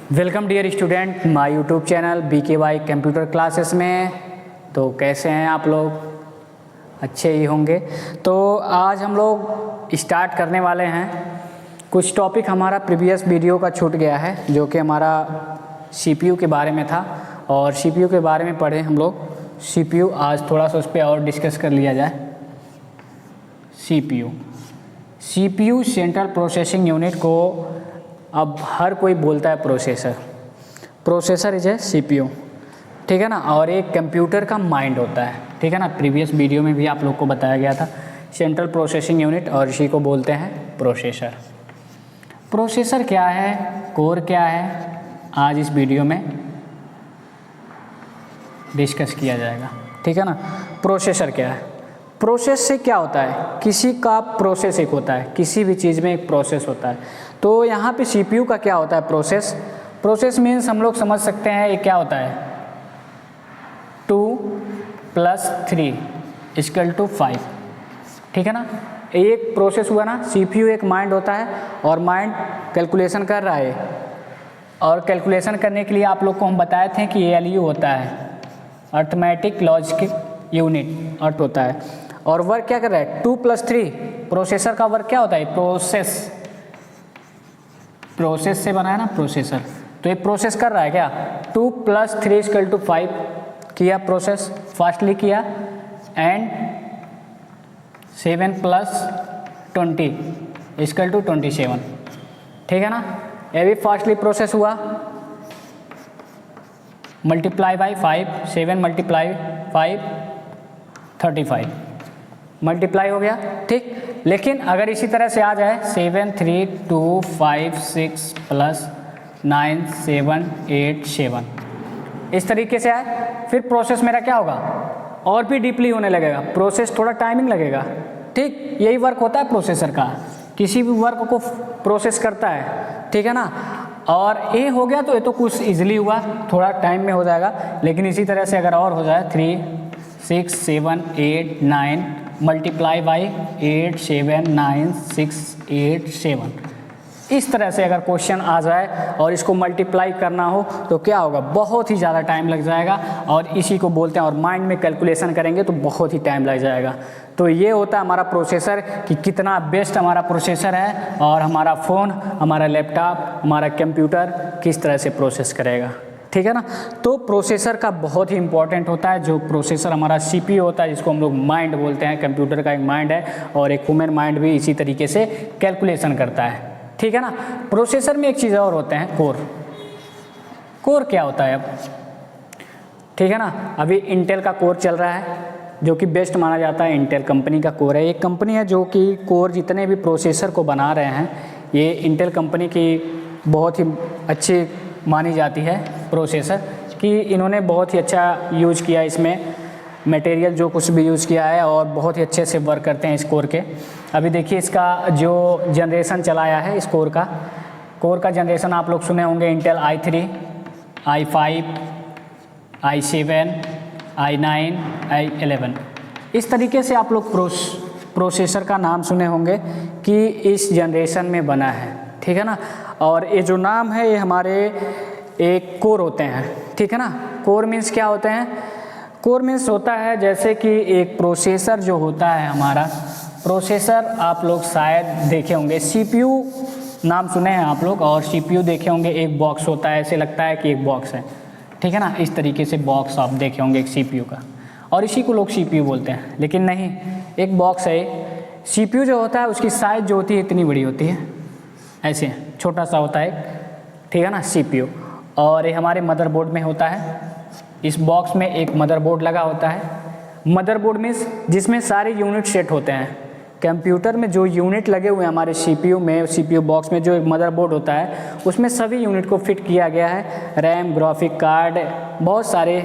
Welcome dear student my YouTube channel BKY computer classes में। तो कैसे हैं आप लोग? अच्छे ही होंगे। तो आज हम लोग स्टार्ट करने वाले हैं। कुछ टॉपिक हमारा प्रीवियस वीडियो का छूट गया है जो कि हमारा CPU के बारे में था, और CPU के बारे में पढ़े हम लोग। CPU आज थोड़ा सा उस पर और डिस्कस कर लिया जाए। CPU सेंट्रल प्रोसेसिंग यूनिट को अब हर कोई बोलता है प्रोसेसर इज ए CPU, ठीक है ना। और एक कंप्यूटर का माइंड होता है, ठीक है ना। प्रीवियस वीडियो में भी आप लोग को बताया गया था सेंट्रल प्रोसेसिंग यूनिट, और इसी को बोलते हैं प्रोसेसर। प्रोसेसर क्या है, कोर क्या है, आज इस वीडियो में डिस्कस किया जाएगा, ठीक है ना। प्रोसेसर क्या है, प्रोसेस से क्या होता है, किसी का प्रोसेस एक होता है, किसी भी चीज़ में एक प्रोसेस होता है। तो यहाँ पे CPU का क्या होता है, प्रोसेस मीन्स हम लोग समझ सकते हैं ये क्या होता है, 2 + 3 = 5, ठीक है ना। एक प्रोसेस हुआ ना, CPU एक माइंड होता है, और माइंड कैलकुलेशन कर रहा है, और कैलकुलेशन करने के लिए आप लोग को हम बताए थे कि ALU होता है, अर्थमेटिक लॉजिक यूनिट अर्थ होता है। और वर्क क्या कर रहा है, 2 + 3। प्रोसेसर का वर्क क्या होता है, प्रोसेस से बना है ना प्रोसेसर, तो ये प्रोसेस कर रहा है क्या, 2 + 3 = 5 किया, प्रोसेस फास्टली किया। एंड 7 + 20 = 27, ठीक है ना। ये भी फास्टली प्रोसेस हुआ। मल्टीप्लाई बाई 5, 7 × 5 35, मल्टीप्लाई हो गया, ठीक। लेकिन अगर इसी तरह से आ जाए 7 3 2 5 6 + 9 7 8 7, इस तरीके से आए, फिर प्रोसेस मेरा क्या होगा, और भी डीपली होने लगेगा। प्रोसेस थोड़ा टाइमिंग लगेगा, ठीक। यही वर्क होता है प्रोसेसर का, किसी भी वर्क को प्रोसेस करता है, ठीक है ना। और ये हो गया तो ये तो कुछ इजीली हुआ, थोड़ा टाइम में हो जाएगा। लेकिन इसी तरह से अगर और हो जाए 3 6 7 8 9 मल्टीप्लाई बाई 8 7 9 6 8 7, इस तरह से अगर क्वेश्चन आ जाए और इसको मल्टीप्लाई करना हो तो क्या होगा, बहुत ही ज़्यादा टाइम लग जाएगा। और इसी को बोलते हैं, और माइंड में कैलकुलेशन करेंगे तो बहुत ही टाइम लग जाएगा। तो ये होता है हमारा प्रोसेसर, कि कितना बेस्ट हमारा प्रोसेसर है, और हमारा फ़ोन, हमारा लैपटॉप, हमारा कंप्यूटर किस तरह से प्रोसेस करेगा, ठीक है ना। तो प्रोसेसर का बहुत ही इंपॉर्टेंट होता है। जो प्रोसेसर हमारा CPU होता है, जिसको हम लोग माइंड बोलते हैं, कंप्यूटर का एक माइंड है, और एक ह्यूमन माइंड भी इसी तरीके से कैलकुलेशन करता है, ठीक है ना। प्रोसेसर में एक चीज़ और होते हैं, कोर क्या होता है अब, ठीक है ना। अभी इंटेल का कोर चल रहा है, जो कि बेस्ट माना जाता है। इंटेल कंपनी का कोर है, एक कंपनी है जो कि कोर जितने भी प्रोसेसर को बना रहे हैं, ये इंटेल कंपनी की बहुत ही अच्छी मानी जाती है प्रोसेसर, कि इन्होंने बहुत ही अच्छा यूज किया इसमें मटेरियल, जो कुछ भी यूज़ किया है, और बहुत ही अच्छे से वर्क करते हैं इस कोर के। अभी देखिए इसका जो जनरेशन चलाया है, इस कोर का जनरेशन आप लोग सुने होंगे, Intel i3, i5, i7, i9, i11, इस तरीके से आप लोग प्रोसेसर का नाम सुने होंगे कि इस जनरेशन में बना है, ठीक है ना। और ये जो नाम है, ये हमारे एक कोर होते हैं, ठीक है ना। कोर मीन्स क्या होते हैं, कोर मीन्स होता है जैसे कि एक प्रोसेसर जो होता है हमारा, प्रोसेसर आप लोग शायद देखे होंगे, CPU नाम सुने हैं आप लोग, और CPU देखे होंगे, एक बॉक्स होता है, ऐसे लगता है कि एक बॉक्स है, ठीक है ना। इस तरीके से बॉक्स आप देखे होंगे एक CPU का, और इसी को लोग CPU बोलते हैं, लेकिन नहीं, एक बॉक्स है। CPU जो होता है उसकी साइज़ जो होती है इतनी बड़ी होती है, ऐसे छोटा सा होता है, ठीक है ना, CPU। और ये हमारे मदरबोर्ड में होता है, इस बॉक्स में एक मदरबोर्ड लगा होता है। मदरबोर्ड मीन्स जिसमें सारे यूनिट सेट होते हैं। कंप्यूटर में जो यूनिट लगे हुए हैं हमारे CPU में, CPU बॉक्स में जो एक मदरबोर्ड होता है, उसमें सभी यूनिट को फिट किया गया है। रैम, ग्राफिक कार्ड, बहुत सारे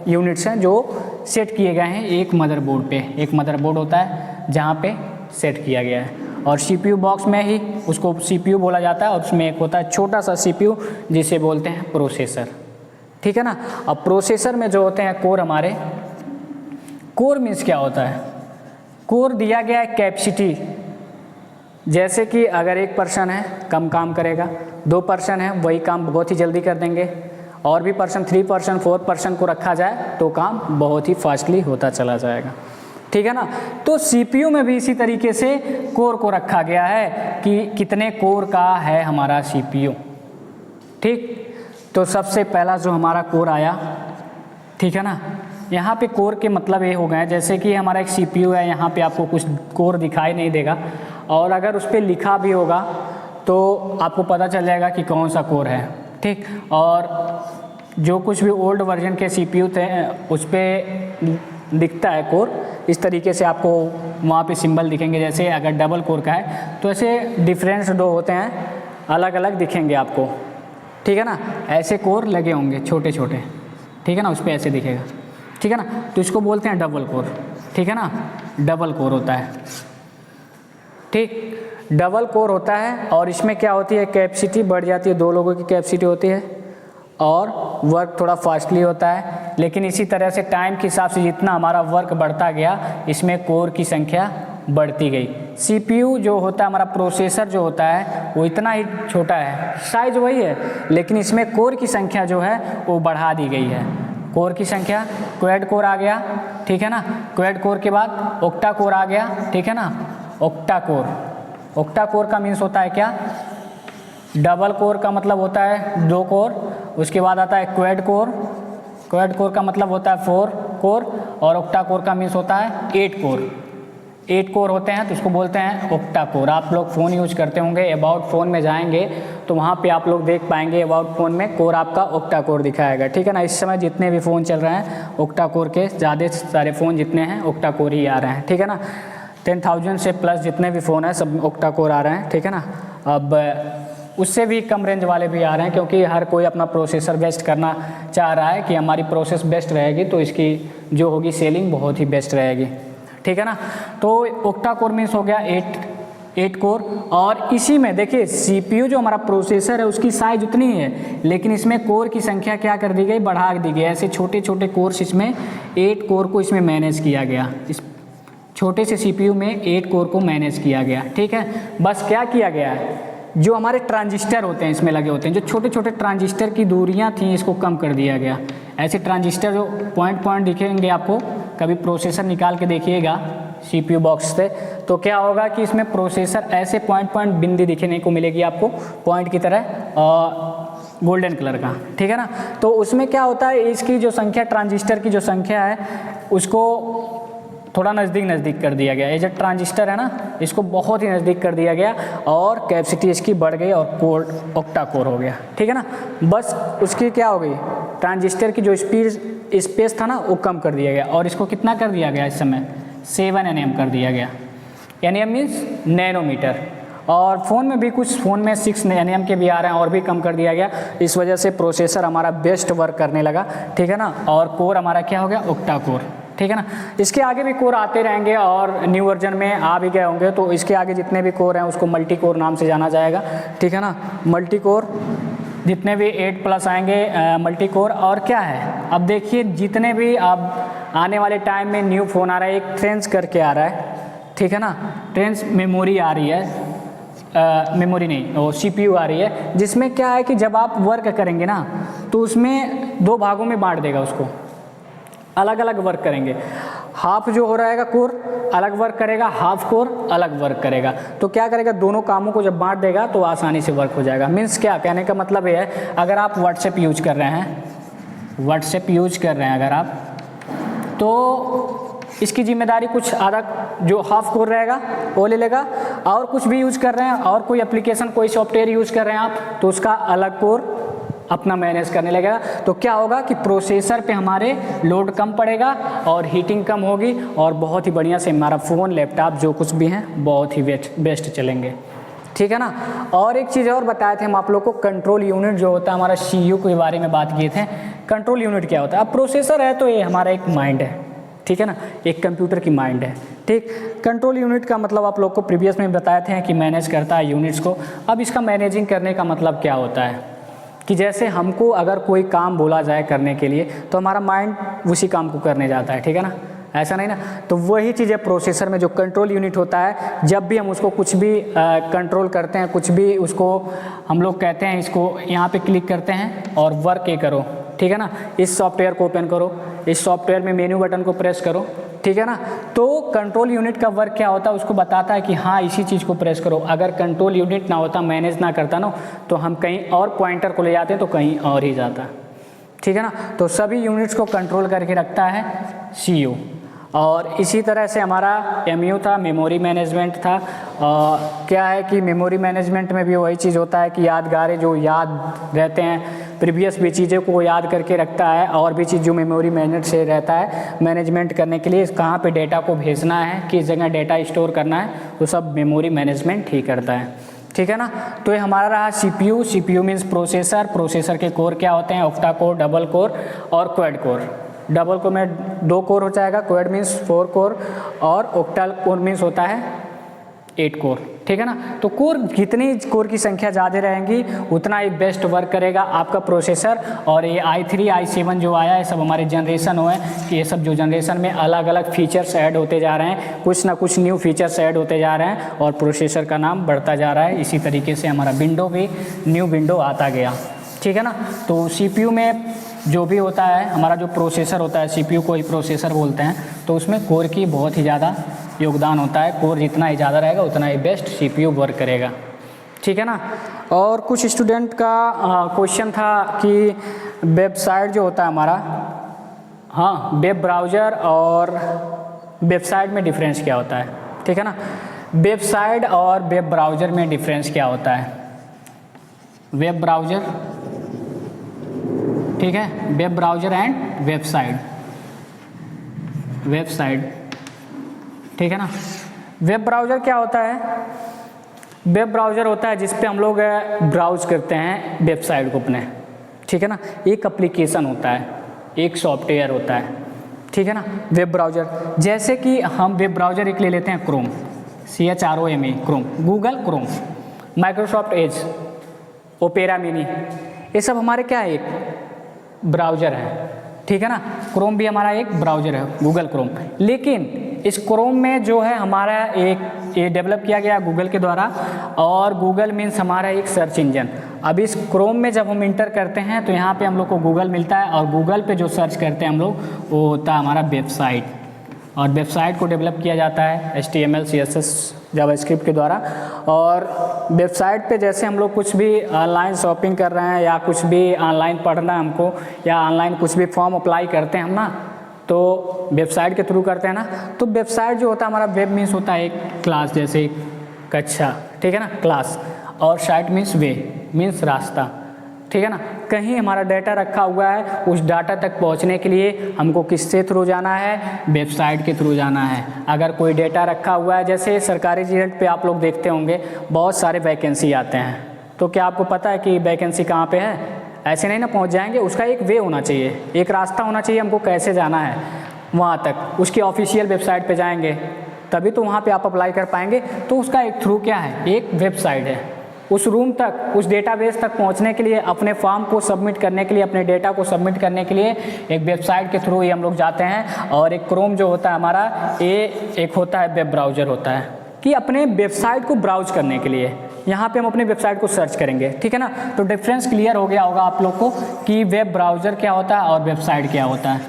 यूनिट्स हैं जो सेट किए गए हैं एक मदरबोर्ड पे। एक मदरबोर्ड होता है जहाँ पे सेट किया गया है, और CPU बॉक्स में ही उसको CPU बोला जाता है, और उसमें एक होता है छोटा सा CPU जिसे बोलते हैं प्रोसेसर, ठीक है ना। अब प्रोसेसर में जो होते हैं कोर, हमारे कोर मीन्स क्या होता है, कोर दिया गया है कैपेसिटी, जैसे कि अगर एक पर्सन है कम काम करेगा, 2 पर्सन है वही काम बहुत ही जल्दी कर देंगे, और भी पर्सन 3 पर्सन 4 पर्सन को रखा जाए तो काम बहुत ही फास्टली होता चला जाएगा, ठीक है ना। तो सीपीयू में भी इसी तरीके से कोर को रखा गया है कि कितने कोर का है हमारा सीपीयू, ठीक। तो सबसे पहला जो हमारा कोर आया, ठीक है ना। यहाँ पे कोर के मतलब ये हो गए, जैसे कि हमारा एक सीपीयू है, यहाँ पे आपको कुछ कोर दिखाई नहीं देगा, और अगर उस पर लिखा भी होगा तो आपको पता चल जाएगा कि कौन सा कोर है, ठीक। और जो कुछ भी ओल्ड वर्जन के सीपीयू थे उस पर दिखता है कोर, इस तरीके से आपको वहाँ पे सिंबल दिखेंगे। जैसे अगर डबल कोर का है तो ऐसे डिफरेंस 2 होते हैं, अलग अलग दिखेंगे आपको, ठीक है ना। ऐसे कोर लगे होंगे छोटे छोटे, ठीक है ना, उस पर ऐसे दिखेगा, ठीक है ना। तो इसको बोलते हैं डबल कोर, ठीक है ना, डबल कोर होता है, ठीक। डबल कोर होता है और इसमें क्या होती है, कैपेसिटी बढ़ जाती है, 2 लोगों की कैपेसिटी होती है, और वर्क थोड़ा फास्टली होता है। लेकिन इसी तरह से टाइम के हिसाब से जितना हमारा वर्क बढ़ता गया, इसमें कोर की संख्या बढ़ती गई। सीपीयू जो होता है हमारा प्रोसेसर जो होता है वो इतना ही छोटा है, साइज वही है, लेकिन इसमें कोर की संख्या जो है वो बढ़ा दी गई है। कोर की संख्या, क्वेड कोर आ गया, ठीक है ना। क्वेड कोर के बाद ऑक्टा कोर आ गया, ठीक है ना। ऑक्टा कोर, ऑक्टा कोर का मीन्स होता है क्या, डबल कोर का मतलब होता है 2 कोर, उसके बाद आता है क्वेड कोर, क्वेड कोर का मतलब होता है 4 कोर, और ऑक्टा कोर का मीन्स होता है 8 कोर। 8 कोर होते हैं तो उसको बोलते हैं ऑक्टा कोर। आप लोग फ़ोन यूज करते होंगे, अबाउट फ़ोन में जाएंगे तो वहाँ पे आप लोग देख पाएंगे अबाउट फ़ोन में कोर आपका ऑक्टा कोर दिखाएगा, ठीक है ना। इस समय जितने भी फ़ोन चल रहे हैं ऑक्टा कोर के, ज़्यादा सारे फ़ोन जितने हैं ऑक्टा कोर ही आ रहे हैं, ठीक है ना। 10,000 से प्लस जितने भी फ़ोन हैं सब ऑक्टा कोर आ रहे हैं, ठीक है ना। अब उससे भी कम रेंज वाले भी आ रहे हैं, क्योंकि हर कोई अपना प्रोसेसर बेस्ट करना चाह रहा है कि हमारी प्रोसेस बेस्ट रहेगी तो इसकी जो होगी सेलिंग बहुत ही बेस्ट रहेगी, ठीक है ना। तो ऑक्टा कोर मीन्स हो गया 8 कोर। और इसी में देखिए सीपीयू जो हमारा प्रोसेसर है उसकी साइज उतनी ही है, लेकिन इसमें कोर की संख्या क्या कर दी गई, बढ़ा दी गई। ऐसे छोटे छोटे कोर्स इसमें 8 कोर को इसमें मैनेज किया गया, इस छोटे से सीपीयू में 8 कोर को मैनेज किया गया, ठीक है। बस क्या किया गया है, जो हमारे ट्रांजिस्टर होते हैं इसमें लगे होते हैं, जो छोटे छोटे ट्रांजिस्टर की दूरियां थी इसको कम कर दिया गया। ऐसे ट्रांजिस्टर जो पॉइंट पॉइंट दिखेंगे आपको, कभी प्रोसेसर निकाल के देखिएगा सीपीयू बॉक्स से, तो क्या होगा कि इसमें प्रोसेसर ऐसे पॉइंट पॉइंट बिंदी दिखने को मिलेगी आपको, पॉइंट की तरह गोल्डन कलर का, ठीक है ना। तो उसमें क्या होता है, इसकी जो संख्या, ट्रांजिस्टर की जो संख्या है उसको थोड़ा नज़दीक कर दिया गया। ये जो ट्रांजिस्टर है ना इसको बहुत ही नज़दीक कर दिया गया और कैपेसिटी इसकी बढ़ गई और कोर ऑक्टा कोर हो गया, ठीक है ना। बस उसकी क्या हो गई, ट्रांजिस्टर की जो स्पेस था ना वो कम कर दिया गया, और इसको कितना कर दिया गया इस समय 7 nm कर दिया गया। nm means nanometer. और फ़ोन में भी कुछ फ़ोन में 6 nm के भी आ रहे हैं और भी कम कर दिया गया। इस वजह से प्रोसेसर हमारा बेस्ट वर्क करने लगा, ठीक है ना। और कोर हमारा क्या हो गया, ऑक्टा कोर, ठीक है ना। इसके आगे भी कोर आते रहेंगे और न्यू वर्जन में आ भी गए होंगे, तो इसके आगे जितने भी कोर हैं उसको मल्टी कोर नाम से जाना जाएगा, ठीक है ना। मल्टी कोर जितने भी 8+ आएंगे मल्टी कोर। और क्या है, अब देखिए जितने भी अब आने वाले टाइम में न्यू फ़ोन आ रहा है, एक ट्रेंड्स करके आ रहा है, ठीक है ना। ट्रेंड्स मेमोरी आ रही है, मेमोरी नहीं वो CPU आ रही है, जिसमें क्या है कि जब आप वर्क करेंगे ना तो उसमें 2 भागों में बांट देगा, उसको अलग अलग वर्क करेंगे। हाफ जो हो रहेगा कोर अलग वर्क करेगा, हाफ कोर अलग वर्क करेगा। तो क्या करेगा, दोनों कामों को जब बांट देगा तो आसानी से वर्क हो जाएगा। मीन्स क्या कहने का मतलब ये है, अगर आप व्हाट्सएप यूज कर रहे हैं, व्हाट्सएप यूज कर रहे हैं अगर आप, तो इसकी जिम्मेदारी कुछ आधा जो हाफ कोर रहेगा वो ले लेगा। और कुछ भी यूज कर रहे हैं और कोई एप्लीकेशन कोई सॉफ्टवेयर यूज कर रहे हैं आप, तो उसका अलग कोर अपना मैनेज करने लगेगा। तो क्या होगा कि प्रोसेसर पे हमारे लोड कम पड़ेगा और हीटिंग कम होगी और बहुत ही बढ़िया से हमारा फ़ोन, लैपटॉप जो कुछ भी हैं बहुत ही बेस्ट चलेंगे, ठीक है ना। और एक चीज़ और बताए थे हम आप लोग को, कंट्रोल यूनिट जो होता है हमारा CPU के बारे में बात किए थे। कंट्रोल यूनिट क्या होता है, अब प्रोसेसर है तो ये हमारा एक माइंड है, ठीक है ना, एक कंप्यूटर की माइंड है, ठीक। कंट्रोल यूनिट का मतलब आप लोग को प्रीवियस में बताए थे कि मैनेज करता है यूनिट्स को। अब इसका मैनेजिंग करने का मतलब क्या होता है कि जैसे हमको अगर कोई काम बोला जाए करने के लिए तो हमारा माइंड उसी काम को करने जाता है, ठीक है ना। ऐसा नहीं ना। तो वही चीज़ है प्रोसेसर में, जो कंट्रोल यूनिट होता है, जब भी हम उसको कुछ भी कंट्रोल करते हैं, कुछ भी उसको हम लोग कहते हैं, इसको यहाँ पे क्लिक करते हैं और वर्क ये करो, ठीक है ना। इस सॉफ्टवेयर को ओपन करो, इस सॉफ्टवेयर में मेन्यू बटन को प्रेस करो, ठीक है ना। तो कंट्रोल यूनिट का वर्क क्या होता है उसको बताता है कि हाँ इसी चीज़ को प्रेस करो। अगर कंट्रोल यूनिट ना होता, मैनेज ना करता ना, तो हम कहीं और पॉइंटर को ले जाते तो कहीं और ही जाता, ठीक है ना। तो सभी यूनिट्स को कंट्रोल करके रखता है CPU। और इसी तरह से हमारा MU था, मेमोरी मैनेजमेंट था। क्या है कि मेमोरी मैनेजमेंट में भी वही चीज़ होता है कि यादगारें जो याद रहते हैं, प्रीवियस भी चीज़ों को याद करके रखता है, और भी चीज़ जो मेमोरी मैनेज से रहता है मैनेजमेंट करने के लिए, कहाँ पे डेटा को भेजना है, किस जगह डेटा स्टोर करना है, वो सब मेमोरी मैनेजमेंट ही करता है, ठीक है ना। तो ये हमारा रहा CPU। CPU means processor. Processor के कोर क्या होते हैं, ऑक्टा कोर, डबल कोर और क्वाड कोर। डबल कोर में 2 कोर हो जाएगा, क्वाड मीन्स 4 कोर, और ऑक्टल कोर मीन्स होता है 8 कोर, ठीक है ना। तो कोर, जितनी कोर की संख्या ज़्यादा रहेंगी उतना ही बेस्ट वर्क करेगा आपका प्रोसेसर। और ये i3 i7 जो आया है, सब हमारे जनरेशन हुए कि ये सब जो जनरेशन में अलग अलग फीचर्स ऐड होते जा रहे हैं, कुछ ना कुछ न्यू फीचर्स ऐड होते जा रहे हैं और प्रोसेसर का नाम बढ़ता जा रहा है। इसी तरीके से हमारा विंडो भी, न्यू विंडो आता गया, ठीक है ना। तो CPU में जो भी होता है, हमारा जो प्रोसेसर होता है, CPU को ही प्रोसेसर बोलते हैं, तो उसमें कोर की बहुत ही ज़्यादा योगदान होता है। कोर जितना ही ज़्यादा रहेगा उतना ही बेस्ट CPU वर्क करेगा, ठीक है ना। और कुछ स्टूडेंट का क्वेश्चन था कि वेबसाइट जो होता है हमारा, हाँ, वेब ब्राउज़र और वेबसाइट में डिफरेंस क्या होता है, ठीक है ना। वेबसाइट और वेब ब्राउज़र में डिफरेंस क्या होता है। वेब ब्राउज़र, ठीक है, वेब ब्राउज़र एंड वेबसाइट, ठीक है ना। वेब ब्राउज़र क्या होता है, वेब ब्राउज़र होता है जिस पे हम लोग ब्राउज़ करते हैं वेबसाइट को अपने, ठीक है ना। एक एप्लीकेशन होता है, एक सॉफ्टवेयर होता है, ठीक है ना, वेब ब्राउज़र। जैसे कि हम वेब ब्राउज़र एक ले लेते हैं Chrome, CHROME, Chrome, Google Chrome, Microsoft Edge, opera mini, ये सब हमारे क्या है, एक ब्राउज़र है, ठीक है ना। क्रोम भी हमारा एक ब्राउज़र है, गूगल क्रोम। लेकिन इस क्रोम में जो है हमारा एक, ये डेवलप किया गया गूगल के द्वारा, और गूगल मीन्स हमारा एक सर्च इंजन। अब इस क्रोम में जब हम इंटर करते हैं तो यहाँ पे हम लोग को गूगल मिलता है, और गूगल पे जो सर्च करते हैं हम लोग वो होता है हमारा वेबसाइट। और वेबसाइट को डेवलप किया जाता है HTML CSS जावास्क्रिप्ट के द्वारा। और वेबसाइट पे जैसे हम लोग कुछ भी ऑनलाइन शॉपिंग कर रहे हैं, या कुछ भी ऑनलाइन पढ़ना है हमको, या ऑनलाइन कुछ भी फॉर्म अप्लाई करते हैं हम ना, तो वेबसाइट के थ्रू करते हैं ना। तो वेबसाइट जो होता है हमारा, वेब मीन्स होता है एक क्लास, जैसे कक्षा, ठीक है ना, क्लास, और साइट मीन्स वे, मीन्स रास्ता, ठीक है ना। कहीं हमारा डाटा रखा हुआ है, उस डाटा तक पहुंचने के लिए हमको किससे थ्रू जाना है, वेबसाइट के थ्रू जाना है। अगर कोई डाटा रखा हुआ है, जैसे सरकारी रिजल्ट पे आप लोग देखते होंगे बहुत सारे वैकेंसी आते हैं, तो क्या आपको पता है कि वैकेंसी कहाँ पे है, ऐसे नहीं ना पहुंच जाएंगे, उसका एक वे होना चाहिए, एक रास्ता होना चाहिए हमको कैसे जाना है वहाँ तक। उसकी ऑफिशियल वेबसाइट पे जाएंगे तभी तो वहाँ पे आप अप्लाई कर पाएंगे। तो उसका एक थ्रू क्या है, एक वेबसाइट है। उस रूम तक, उस डेटाबेस तक पहुंचने के लिए, अपने फॉर्म को सबमिट करने के लिए, अपने डेटा को सबमिट करने के लिए एक वेबसाइट के थ्रू ही हम लोग जाते हैं। और एक क्रोम जो होता है हमारा, ये एक होता है वेब ब्राउज़र होता है कि अपने वेबसाइट को ब्राउज करने के लिए यहाँ पे हम अपने वेबसाइट को सर्च करेंगे, ठीक है ना। तो डिफरेंस क्लियर हो गया होगा आप लोग को कि वेब ब्राउज़र क्या होता है और वेबसाइट क्या होता है,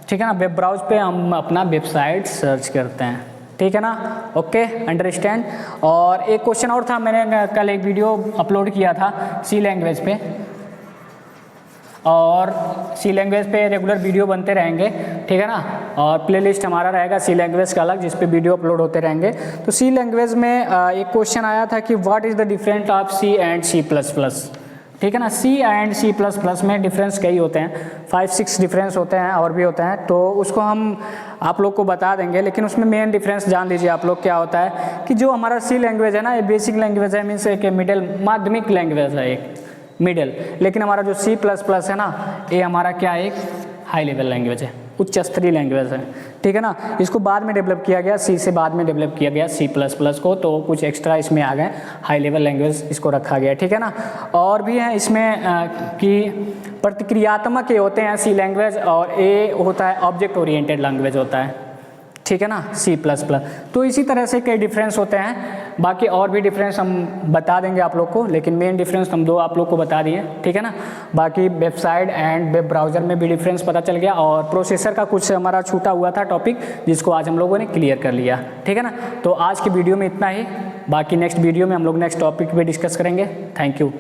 ठीक है ना। वेब ब्राउज पे हम अपना वेबसाइट सर्च करते हैं, ठीक है ना। Okay, understand. और एक क्वेश्चन और था, मैंने कल एक वीडियो अपलोड किया था सी लैंग्वेज पे, और सी लैंग्वेज पे रेगुलर वीडियो बनते रहेंगे, ठीक है ना। और प्लेलिस्ट हमारा रहेगा सी लैंग्वेज का अलग, जिस पे वीडियो अपलोड होते रहेंगे। तो सी लैंग्वेज में एक क्वेश्चन आया था कि what is the difference of C and C++, ठीक है ना। सी एंड C++ में डिफरेंस कई होते हैं, 5-6 डिफरेंस होते हैं और भी होते हैं, तो उसको हम आप लोग को बता देंगे। लेकिन उसमें मेन डिफरेंस जान लीजिए आप लोग क्या होता है कि जो हमारा सी लैंग्वेज है ना, ये बेसिक लैंग्वेज है, मीन्स एक मिडिल माध्यमिक लैंग्वेज है, एक मिडिल। लेकिन हमारा जो C++ है ना, ये हमारा क्या है, एक हाई लेवल लैंग्वेज है, उच्च स्तरीय लैंग्वेज है, ठीक है ना। इसको बाद में डेवलप किया गया, सी से बाद में डेवलप किया गया C++ को, तो कुछ एक्स्ट्रा इसमें आ गए, हाई लेवल लैंग्वेज इसको रखा गया, ठीक है ना। और भी हैं इसमें कि प्रतिक्रियात्मक ये होते हैं सी लैंग्वेज, और ए होता है ऑब्जेक्ट ओरिएंटेड लैंग्वेज होता है, ठीक है ना, C++। तो इसी तरह से कई डिफरेंस होते हैं, बाकी और भी डिफरेंस हम बता देंगे आप लोग को, लेकिन मेन डिफरेंस हम दो आप लोग को बता दिए, ठीक है ना। बाकी वेबसाइट एंड वेब ब्राउज़र में भी डिफरेंस पता चल गया, और प्रोसेसर का कुछ हमारा छूटा हुआ था टॉपिक, जिसको आज हम लोगों ने क्लियर कर लिया, ठीक है ना। तो आज की वीडियो में इतना ही, बाकी नेक्स्ट वीडियो में हम लोग नेक्स्ट टॉपिक पे डिस्कस करेंगे। Thank you.